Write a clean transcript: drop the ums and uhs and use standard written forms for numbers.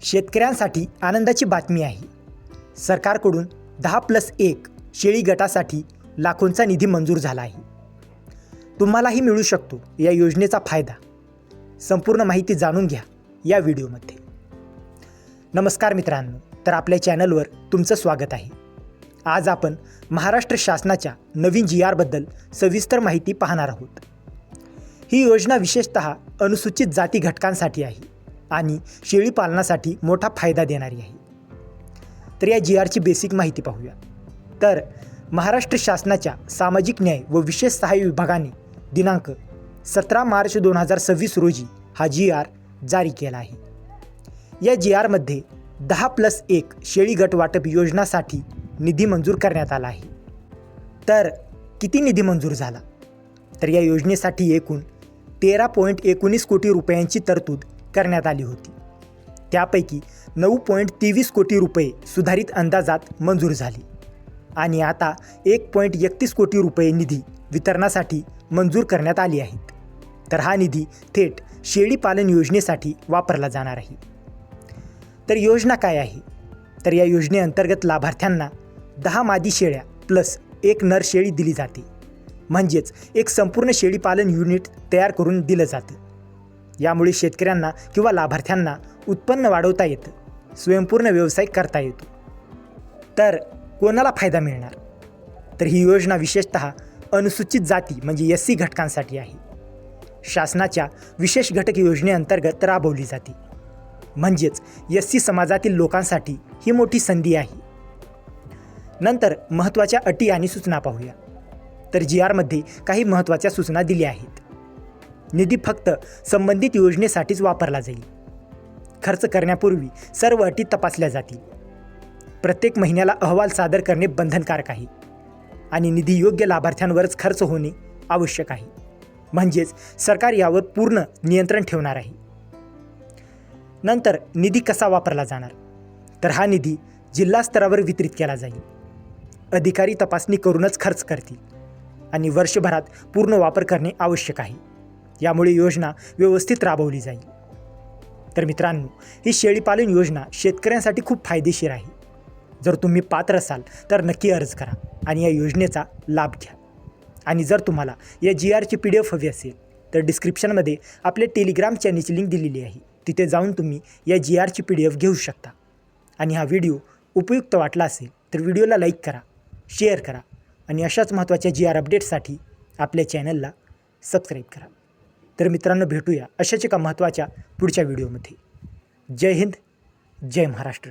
शेतकऱ्यांसाठी आनंदाची बातमी आहे. सरकारकडून 10+1 शेळी गटासाठी लाखोंचा निधी मंजूर झाला आहे. तुम्हालाही मिळू शकतो या योजनेचा फायदा. संपूर्ण माहिती जाणून घ्या या व्हिडिओमध्ये. नमस्कार मित्रांनो, तर आपल्या चॅनलवर तुमचं स्वागत आहे. आज आपण महाराष्ट्र शासनाच्या नवीन GR बद्दल सविस्तर माहिती पाहणार आहोत. ही योजना विशेषतः अनुसूचित जाती घटकांसाठी आहे आणि शेळी पालनासाठी मोठा फायदा देणारी आहे. तर या GRची बेसिक माहिती पाहूया. तर महाराष्ट्र शासनाच्या सामाजिक न्याय व विशेष सहाय्य विभागाने दिनांक 17 मार्च 2026 रोजी हा GR जारी केला आहे. या GRमध्ये 10+1 शेळी गट वाटप योजनासाठी निधी मंजूर करण्यात आला आहे. तर किती निधी मंजूर झाला? तर या योजनेसाठी एकूण 13.19 कोटी रुपयांची तरतूद करण्यात आली होती. त्यापैकी 9.23 कोटी रुपये सुधारित अंदाजात मंजूर झाली आणि आता 1.31 कोटी रुपये निधी वितरणासाठी मंजूर करण्यात आली आहेत. तर हा निधी थेट शेळी पालन योजनेसाठी वापरला जाणार आहे. तर योजना काय आहे? तर या योजनेअंतर्गत लाभार्थ्यांना 10 मादी शेळ्या प्लस 1 नर शेळी दिली जाते. म्हणजेच एक संपूर्ण शेळी पालन युनिट तयार करून दिलं जातं. यामुळे शेतकऱ्यांना किंवा लाभार्थ्यांना उत्पन्न वाढवता येतं, स्वयंपूर्ण व्यवसाय करता येतो. तर कोणाला फायदा मिळणार? तर ही योजना विशेषतः अनुसूचित जाती म्हणजे SC घटकांसाठी आहे. शासनाच्या विशेष घटक योजनेअंतर्गत राबवली जाते. म्हणजेच SC समाजातील लोकांसाठी ही मोठी संधी आहे. नंतर महत्त्वाच्या अटी आणि सूचना पाहूया. तर GRमध्ये काही महत्त्वाच्या सूचना दिल्या आहेत. निधी फक्त संबंधित योजनेसाठीच वापरला जाईल. खर्च करण्यापूर्वी सर्व अटी तपासल्या जातील. प्रत्येक महिन्याला अहवाल सादर करणे बंधनकारक आहे आणि निधी योग्य लाभार्थ्यांवरच खर्च होणे आवश्यक आहे. म्हणजेच सरकार यावर पूर्ण नियंत्रण ठेवणार आहे. नंतर निधी कसा वापरला जाणार? तर हा निधी जिल्हा स्तरावर वितरित केला जाईल. अधिकारी तपासणी करूनच खर्च करतील आणि वर्षभरात पूर्ण वापर करणे आवश्यक आहे. यामुळे योजना व्यवस्थित राबवली जाईल. तर मित्रांनो, ही शेळीपालन योजना शेतकऱ्यांसाठी खूप फायदेशीर आहे. जर तुम्ही पात्र असाल तर नक्की अर्ज करा आणि या योजनेचा लाभ घ्या. आणि जर तुम्हाला या GRची PDF हवी असेल तर डिस्क्रिप्शनमध्ये आपल्या टेलिग्राम चॅनलची लिंक दिलेली आहे. तिथे जाऊन तुम्ही या GRची PDF घेऊ शकता. आणि हा व्हिडिओ उपयुक्त वाटला असेल तर व्हिडिओला लाईक करा, शेअर करा आणि अशाच महत्त्वाच्या GR अपडेट्ससाठी आपल्या चॅनलला सबस्क्राईब करा. तर मित्रांनो, भेटूया अशाच एका महत्त्वाच्या पुढच्या व्हिडिओमध्ये. जय हिंद, जय महाराष्ट्र.